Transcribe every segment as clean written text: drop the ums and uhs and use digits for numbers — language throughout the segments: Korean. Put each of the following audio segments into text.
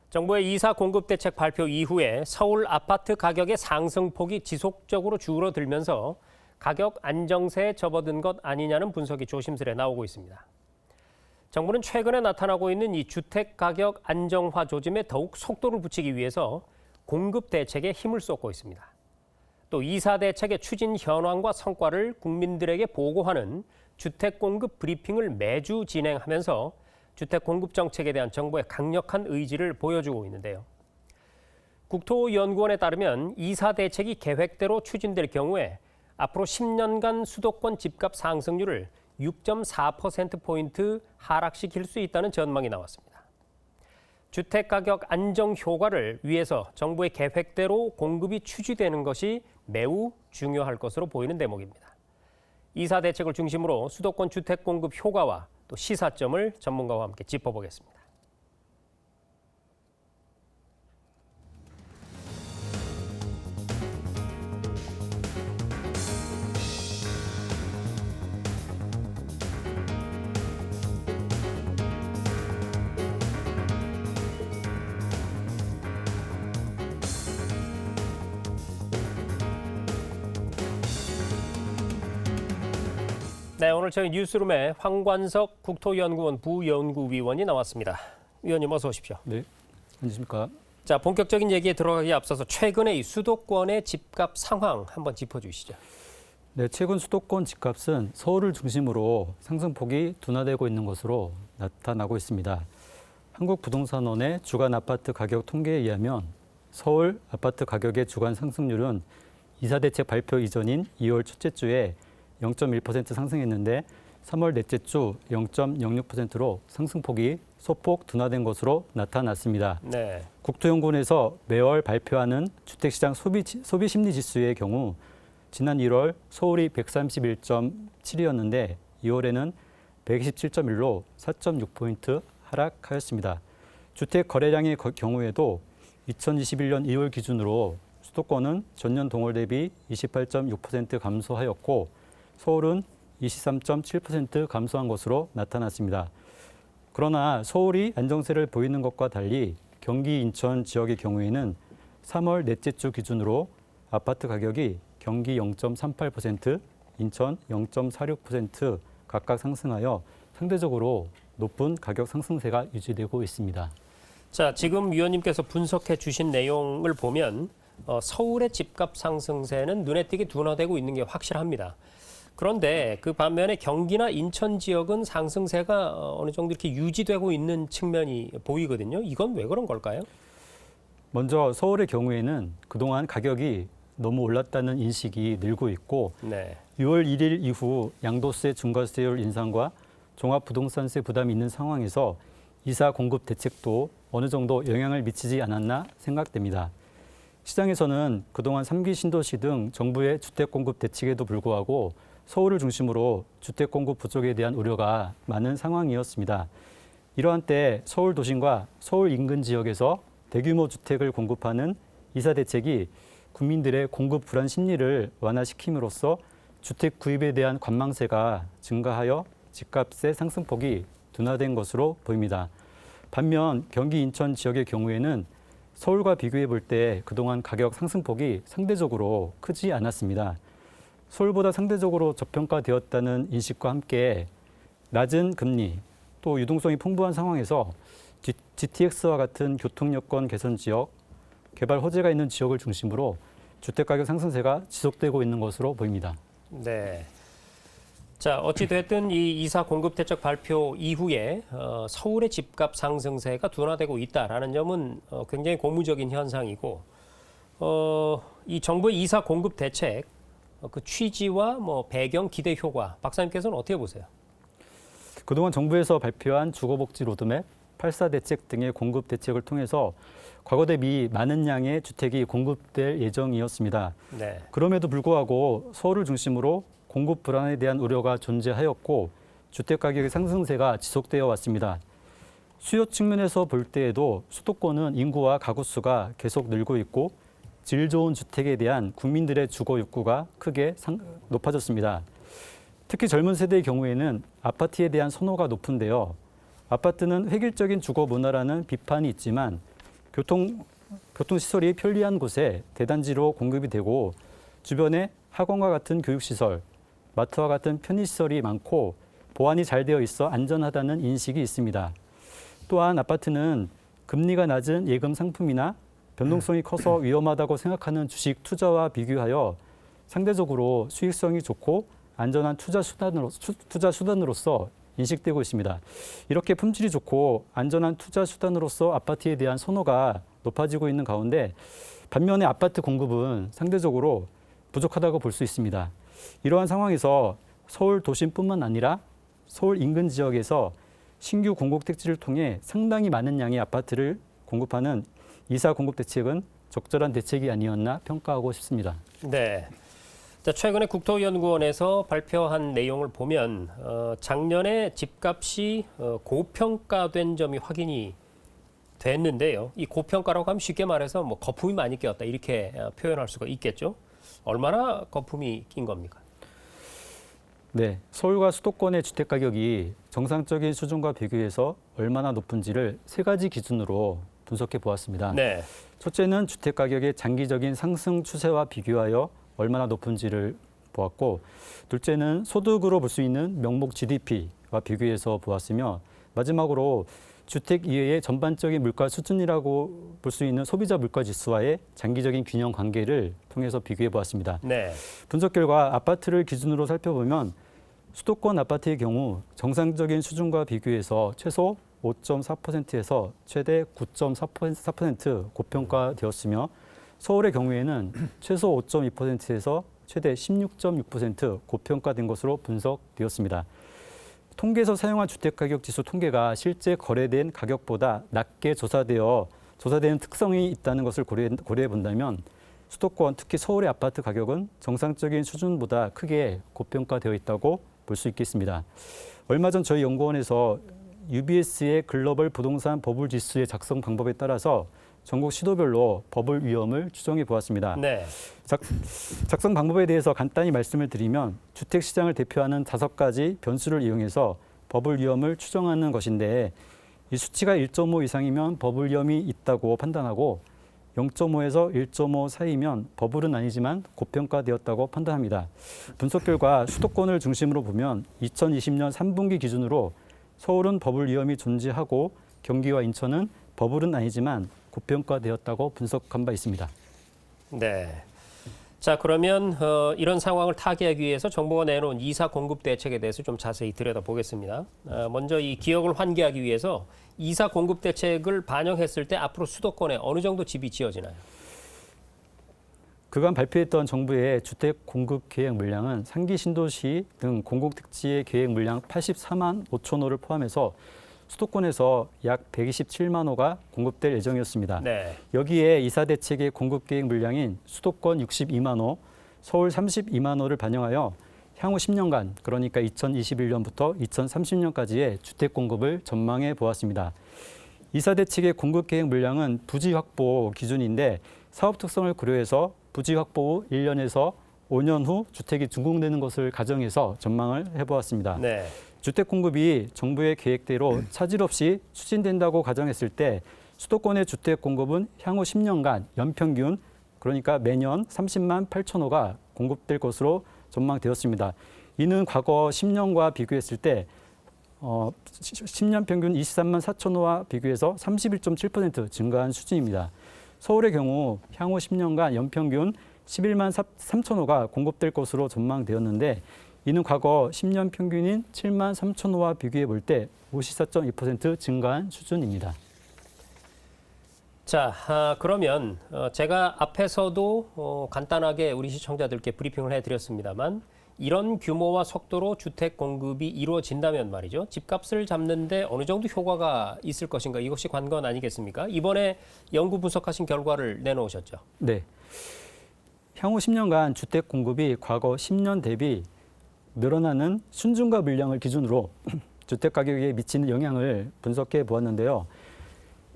정부의 이사 공급 대책 발표 이후에 서울 아파트 가격의 상승폭이 지속적으로 줄어들면서 가격 안정세에 접어든 것 아니냐는 분석이 조심스레 나오고 있습니다. 정부는 최근에 나타나고 있는 이 주택 가격 안정화 조짐에 더욱 속도를 붙이기 위해서 공급 대책에 힘을 쏟고 있습니다. 또 이사 대책의 추진 현황과 성과를 국민들에게 보고하는 주택 공급 브리핑을 매주 진행하면서 주택 공급 정책에 대한 정부의 강력한 의지를 보여주고 있는데요. 국토연구원에 따르면 이사 대책이 계획대로 추진될 경우에 앞으로 10년간 수도권 집값 상승률을 6.4%포인트 하락시킬 수 있다는 전망이 나왔습니다. 주택가격 안정 효과를 위해서 정부의 계획대로 공급이 추진되는 것이 매우 중요할 것으로 보이는 대목입니다. 이사 대책을 중심으로 수도권 주택 공급 효과와 또 시사점을 전문가와 함께 짚어보겠습니다. 네, 오늘 저희 뉴스룸에 황관석 국토연구원 부연구위원이 나왔습니다. 위원님 어서 오십시오. 네, 안녕하십니까. 자, 본격적인 얘기에 들어가기 앞서서 최근의 이 수도권의 집값 상황 한번 짚어주시죠. 네, 최근 수도권 집값은 서울을 중심으로 상승폭이 둔화되고 있는 것으로 나타나고 있습니다. 한국부동산원의 주간 아파트 가격 통계에 의하면 서울 아파트 가격의 주간 상승률은 이사대책 발표 이전인 2월 첫째 주에 0.1% 상승했는데 3월 넷째 주 0.06%로 상승폭이 소폭 둔화된 것으로 나타났습니다. 네. 국토연구원에서 매월 발표하는 주택시장 소비심리지수의 경우 지난 1월 서울이 131.7이었는데 2월에는 127.1로 4.6포인트 하락하였습니다. 주택 거래량의 경우에도 2021년 2월 기준으로 수도권은 전년 동월 대비 28.6% 감소하였고 서울은 23.7% 감소한 것으로 나타났습니다. 그러나 서울이 안정세를 보이는 것과 달리 경기 인천 지역의 경우에는 3월 넷째 주 기준으로 아파트 가격이 경기 0.38%, 인천 0.46% 각각 상승하여 상대적으로 높은 가격 상승세가 유지되고 있습니다. 자, 지금 위원님께서 분석해 주신 내용을 보면 서울의 집값 상승세는 눈에 띄게 둔화되고 있는 게 확실합니다. 그런데 그 반면에 경기나 인천 지역은 상승세가 어느 정도 이렇게 유지되고 있는 측면이 보이거든요. 이건 왜 그런 걸까요? 먼저 서울의 경우에는 그동안 가격이 너무 올랐다는 인식이 늘고 있고 네. 6월 1일 이후 양도세 중과세율 인상과 종합부동산세 부담이 있는 상황에서 이사 공급 대책도 어느 정도 영향을 미치지 않았나 생각됩니다. 시장에서는 그동안 3기 신도시 등 정부의 주택 공급 대책에도 불구하고 서울을 중심으로 주택 공급 부족에 대한 우려가 많은 상황이었습니다. 이러한 때 서울 도심과 서울 인근 지역에서 대규모 주택을 공급하는 이사 대책이 국민들의 공급 불안 심리를 완화시킴으로써 주택 구입에 대한 관망세가 증가하여 집값의 상승폭이 둔화된 것으로 보입니다. 반면 경기 인천 지역의 경우에는 서울과 비교해 볼 때 그동안 가격 상승폭이 상대적으로 크지 않았습니다. 서울보다 상대적으로 저평가되었다는 인식과 함께 낮은 금리, 또 유동성이 풍부한 상황에서 GTX와 같은 교통여건 개선 지역, 개발 호재가 있는 지역을 중심으로 주택가격 상승세가 지속되고 있는 것으로 보입니다. 네. 자, 어찌됐든 이 이사 공급 대책 발표 이후에 서울의 집값 상승세가 둔화되고 있다라는 점은 굉장히 고무적인 현상이고 이 정부의 이사 공급 대책 그 취지와 뭐 배경 기대 효과 박사님께서는 어떻게 보세요? 그동안 정부에서 발표한 주거복지 로드맵, 8.4 대책 등의 공급 대책을 통해서 과거 대비 많은 양의 주택이 공급될 예정이었습니다. 네. 그럼에도 불구하고 서울을 중심으로 공급 불안에 대한 우려가 존재하였고 주택가격의 상승세가 지속되어 왔습니다. 수요 측면에서 볼 때에도 수도권은 인구와 가구 수가 계속 늘고 있고 질 좋은 주택에 대한 국민들의 주거 욕구가 크게 높아졌습니다. 특히 젊은 세대의 경우에는 아파트에 대한 선호가 높은데요. 아파트는 획일적인 주거 문화라는 비판이 있지만 교통시설이 편리한 곳에 대단지로 공급이 되고 주변에 학원과 같은 교육시설, 마트와 같은 편의시설이 많고 보안이 잘 되어 있어 안전하다는 인식이 있습니다. 또한 아파트는 금리가 낮은 예금 상품이나 변동성이 커서 위험하다고 생각하는 주식 투자와 비교하여 상대적으로 수익성이 좋고 안전한 투자 수단으로서 인식되고 있습니다. 이렇게 품질이 좋고 안전한 투자 수단으로서 아파트에 대한 선호가 높아지고 있는 가운데 반면에 아파트 공급은 상대적으로 부족하다고 볼 수 있습니다. 이러한 상황에서 서울 도심뿐만 아니라 서울 인근 지역에서 신규 공급 택지를 통해 상당히 많은 양의 아파트를 공급하는 이사 공급 대책은 적절한 대책이 아니었나 평가하고 싶습니다. 네. 자, 최근에 국토연구원에서 발표한 내용을 보면 작년에 집값이 고평가된 점이 확인이 됐는데요. 이 고평가라고 하면 쉽게 말해서 뭐 거품이 많이 꼈다 이렇게 표현할 수가 있겠죠. 얼마나 거품이 낀 겁니까? 네, 서울과 수도권의 주택 가격이 정상적인 수준과 비교해서 얼마나 높은지를 세 가지 기준으로 분석해 보았습니다. 네. 첫째는 주택 가격의 장기적인 상승 추세와 비교하여 얼마나 높은지를 보았고, 둘째는 소득으로 볼 수 있는 명목 GDP와 비교해서 보았으며, 마지막으로 주택 이외의 전반적인 물가 수준이라고 볼 수 있는 소비자 물가 지수와의 장기적인 균형 관계를 통해서 비교해 보았습니다. 네. 분석 결과 아파트를 기준으로 살펴보면 수도권 아파트의 경우 정상적인 수준과 비교해서 최소 5.4%에서 최대 9.4% 고평가되었으며 서울의 경우에는 최소 5.2%에서 최대 16.6% 고평가된 것으로 분석되었습니다. 통계에서 사용한 주택가격지수 통계가 실제 거래된 가격보다 낮게 조사되는 특성이 있다는 것을 고려해 본다면 수도권, 특히 서울의 아파트 가격은 정상적인 수준보다 크게 고평가되어 있다고 볼 수 있겠습니다. 얼마 전 저희 연구원에서 UBS의 글로벌 부동산 버블 지수의 작성 방법에 따라서 전국 시도별로 버블 위험을 추정해 보았습니다. 네. 작성 방법에 대해서 간단히 말씀을 드리면 주택 시장을 대표하는 5가지 변수를 이용해서 버블 위험을 추정하는 것인데 이 수치가 1.5 이상이면 버블 위험이 있다고 판단하고 0.5에서 1.5 사이면 버블은 아니지만 고평가되었다고 판단합니다. 분석 결과 수도권을 중심으로 보면 2020년 3분기 기준으로 서울은 버블 위험이 존재하고 경기와 인천은 버블은 아니지만 고평가되었다고 분석한 바 있습니다. 네. 자, 그러면 이런 상황을 타개하기 위해서 정부가 내놓은 이사 공급 대책에 대해서 좀 자세히 들여다보겠습니다. 먼저 이 기억을 환기하기 위해서 이사 공급 대책을 반영했을 때 앞으로 수도권에 어느 정도 집이 지어지나요? 그간 발표했던 정부의 주택 공급 계획 물량은 상기 신도시 등 공공 택지의 계획 물량 84만 5천 호를 포함해서 수도권에서 약 127만 호가 공급될 예정이었습니다. 네. 여기에 이사 대책의 공급 계획 물량인 수도권 62만 호, 서울 32만 호를 반영하여 향후 10년간, 그러니까 2021년부터 2030년까지의 주택 공급을 전망해 보았습니다. 이사 대책의 공급 계획 물량은 부지 확보 기준인데 사업 특성을 고려해서 부지 확보 후 1년에서 5년 후 주택이 준공되는 것을 가정해서 전망을 해보았습니다. 네. 주택 공급이 정부의 계획대로 차질 없이 추진된다고 가정했을 때 수도권의 주택 공급은 향후 10년간 연평균, 그러니까 매년 30만 8천 호가 공급될 것으로 전망되었습니다. 이는 과거 10년과 비교했을 때 10년 평균 23만 4천 호와 비교해서 31.7% 증가한 수준입니다. 서울의 경우 향후 10년간 연평균 11만 3천 호가 공급될 것으로 전망되었는데 이는 과거 10년 평균인 7만 3천 호와 비교해 볼 때 54.2% 증가한 수준입니다. 자, 그러면 제가 앞에서도 간단하게 우리 시청자들께 브리핑을 해드렸습니다만 이런 규모와 속도로 주택 공급이 이루어진다면 말이죠. 집값을 잡는데 어느 정도 효과가 있을 것인가 이것이 관건 아니겠습니까? 이번에 연구 분석하신 결과를 내놓으셨죠. 네. 향후 10년간 주택 공급이 과거 10년 대비 늘어나는 순증가 물량을 기준으로 주택 가격에 미치는 영향을 분석해 보았는데요.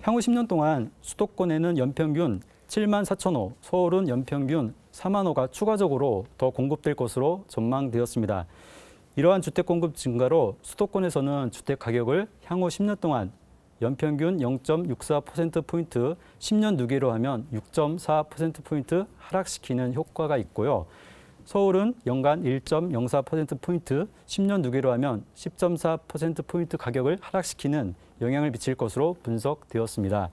향후 10년 동안 수도권에는 연평균 7만 4천 호, 서울은 연평균 4만 호가 추가적으로 더 공급될 것으로 전망되었습니다. 이러한 주택 공급 증가로 수도권에서는 주택 가격을 향후 10년 동안 연평균 0.64%포인트, 10년 누계로 하면 6.4%포인트 하락시키는 효과가 있고요. 서울은 연간 1.04%포인트, 10년 누계로 하면 10.4%포인트 가격을 하락시키는 영향을 미칠 것으로 분석되었습니다.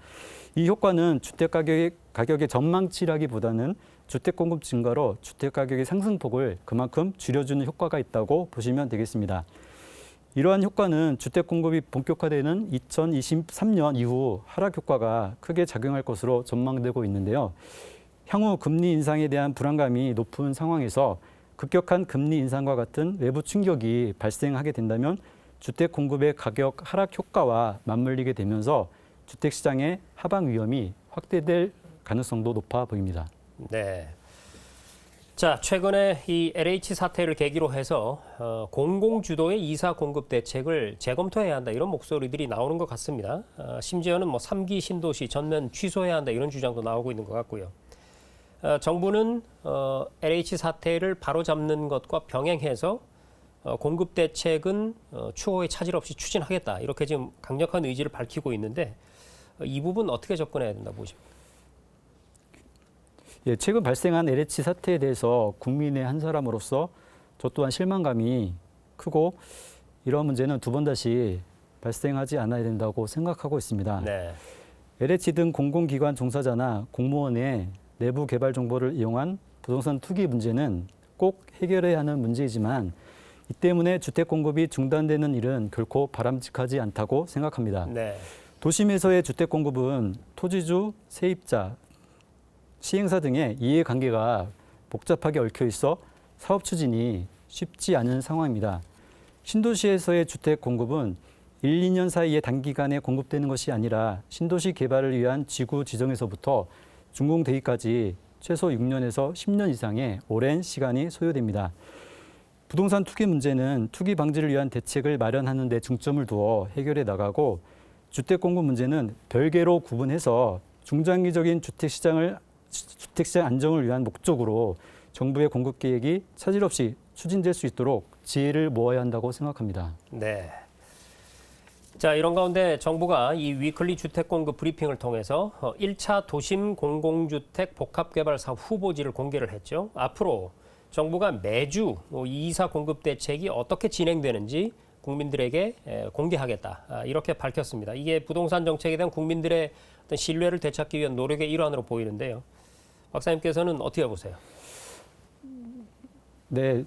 이 효과는 주택 가격의 전망치라기보다는 주택 공급 증가로 주택 가격의 상승폭을 그만큼 줄여주는 효과가 있다고 보시면 되겠습니다. 이러한 효과는 주택 공급이 본격화되는 2023년 이후 하락 효과가 크게 작용할 것으로 전망되고 있는데요. 향후 금리 인상에 대한 불안감이 높은 상황에서 급격한 금리 인상과 같은 외부 충격이 발생하게 된다면 주택 공급의 가격 하락 효과와 맞물리게 되면서 주택 시장의 하방 위험이 확대될 가능성도 높아 보입니다. 네. 자, 최근에 이 LH 사태를 계기로 해서 공공 주도의 이사 공급 대책을 재검토해야 한다 이런 목소리들이 나오는 것 같습니다. 심지어는 뭐 3기 신도시 전면 취소해야 한다 이런 주장도 나오고 있는 것 같고요. 정부는 LH 사태를 바로잡는 것과 병행해서 공급 대책은 추후에 차질 없이 추진하겠다 이렇게 지금 강력한 의지를 밝히고 있는데 이 부분 어떻게 접근해야 된다 보십니까? 예, 최근 발생한 LH 사태에 대해서 국민의 한 사람으로서 저 또한 실망감이 크고 이러한 문제는 두 번 다시 발생하지 않아야 된다고 생각하고 있습니다. 네. LH 등 공공기관 종사자나 공무원의 내부 개발 정보를 이용한 부동산 투기 문제는 꼭 해결해야 하는 문제이지만 이 때문에 주택 공급이 중단되는 일은 결코 바람직하지 않다고 생각합니다. 네. 도심에서의 주택 공급은 토지주, 세입자, 시행사 등의 이해관계가 복잡하게 얽혀 있어 사업 추진이 쉽지 않은 상황입니다. 신도시에서의 주택 공급은 1, 2년 사이에 단기간에 공급되는 것이 아니라 신도시 개발을 위한 지구 지정에서부터 준공 대기까지 최소 6년에서 10년 이상의 오랜 시간이 소요됩니다. 부동산 투기 문제는 투기 방지를 위한 대책을 마련하는 데 중점을 두어 해결해 나가고 주택 공급 문제는 별개로 구분해서 중장기적인 주택시장 안정을 위한 목적으로 정부의 공급 계획이 차질 없이 추진될 수 있도록 지혜를 모아야 한다고 생각합니다. 네. 자, 이런 가운데 정부가 이 위클리 주택 공급 브리핑을 통해서 1차 도심 공공주택 복합개발 사업 후보지를 공개를 했죠. 앞으로 정부가 매주 이사 공급 대책이 어떻게 진행되는지 국민들에게 공개하겠다. 이렇게 밝혔습니다. 이게 부동산 정책에 대한 국민들의 어떤 신뢰를 되찾기 위한 노력의 일환으로 보이는데요. 박사님께서는 어떻게 보세요? 네,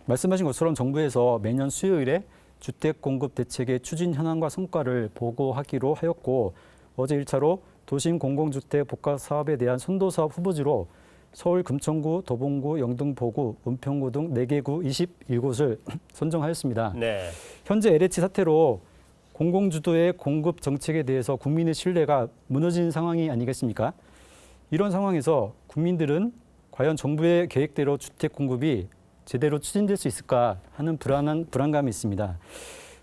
말씀하신 것처럼 정부에서 매년 수요일에 주택 공급 대책의 추진 현황과 성과를 보고하기로 하였고 어제 1차로 도심 공공주택 복합 사업에 대한 선도 사업 후보지로 서울 금천구, 도봉구, 영등포구, 은평구 등 4개 구 21곳을 선정하였습니다. 네. 현재 LH 사태로 공공주도의 공급 정책에 대해서 국민의 신뢰가 무너진 상황이 아니겠습니까? 이런 상황에서 국민들은 과연 정부의 계획대로 주택 공급이 제대로 추진될 수 있을까 하는 불안감이 있습니다.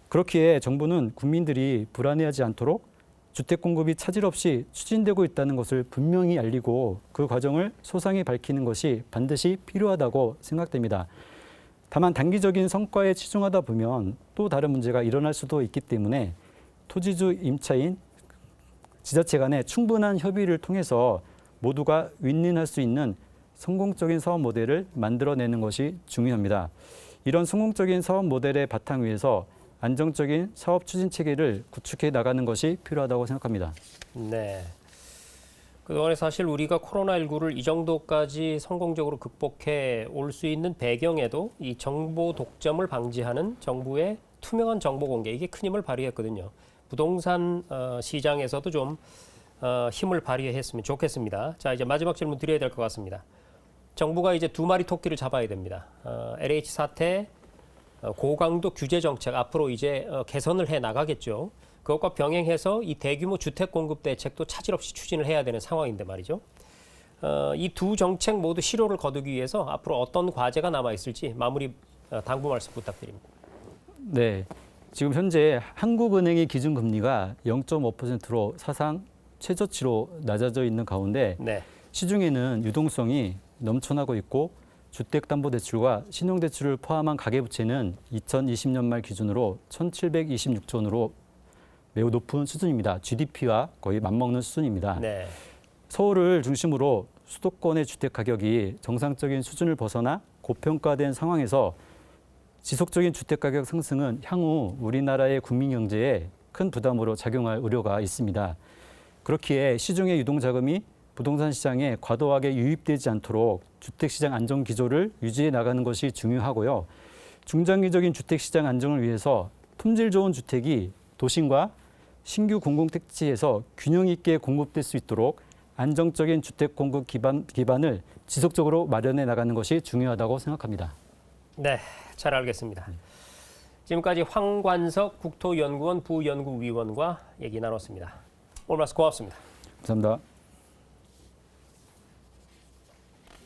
그렇기에 정부는 국민들이 불안해하지 않도록 주택 공급이 차질 없이 추진되고 있다는 것을 분명히 알리고 그 과정을 소상히 밝히는 것이 반드시 필요하다고 생각됩니다. 다만 단기적인 성과에 치중하다 보면 또 다른 문제가 일어날 수도 있기 때문에 토지주 임차인 지자체 간의 충분한 협의를 통해서 모두가 윈윈할 수 있는 성공적인 사업 모델을 만들어내는 것이 중요합니다. 이런 성공적인 사업 모델의 바탕 위에서 안정적인 사업 추진 체계를 구축해 나가는 것이 필요하다고 생각합니다. 네. 그동안에 사실 우리가 코로나19를 이 정도까지 성공적으로 극복해 올 수 있는 배경에도 이 정보 독점을 방지하는 정부의 투명한 정보 공개 이게 큰 힘을 발휘했거든요. 부동산 시장에서도 좀 힘을 발휘했으면 좋겠습니다. 자, 이제 마지막 질문 드려야 될 것 같습니다. 정부가 이제 두 마리 토끼를 잡아야 됩니다. LH 사태, 고강도 규제 정책 앞으로 이제 개선을 해 나가겠죠. 그것과 병행해서 이 대규모 주택 공급 대책도 차질 없이 추진을 해야 되는 상황인데 말이죠. 이 두 정책 모두 실효를 거두기 위해서 앞으로 어떤 과제가 남아 있을지 마무리 당부 말씀 부탁드립니다. 네, 지금 현재 한국은행의 기준금리가 0.5%로 사상 최저치로 낮아져 있는 가운데 네. 시중에는 유동성이 넘쳐나고 있고 주택담보대출과 신용대출을 포함한 가계부채는 2020년 말 기준으로 1,726조 원으로 매우 높은 수준입니다. GDP와 거의 맞먹는 수준입니다. 네. 서울을 중심으로 수도권의 주택 가격이 정상적인 수준을 벗어나 고평가된 상황에서 지속적인 주택 가격 상승은 향후 우리나라의 국민 경제에 큰 부담으로 작용할 우려가 있습니다. 그렇기에 시중의 유동 자금이 부동산 시장에 과도하게 유입되지 않도록 주택 시장 안정 기조를 유지해 나가는 것이 중요하고요. 중장기적인 주택 시장 안정을 위해서 품질 좋은 주택이 도심과 신규 공공택지에서 균형 있게 공급될 수 있도록 안정적인 주택 공급 기반을 지속적으로 마련해 나가는 것이 중요하다고 생각합니다. 네, 잘 알겠습니다. 지금까지 황관석 국토연구원 부연구위원과 얘기 나눴습니다. 오늘 말씀 고맙습니다. 감사합니다.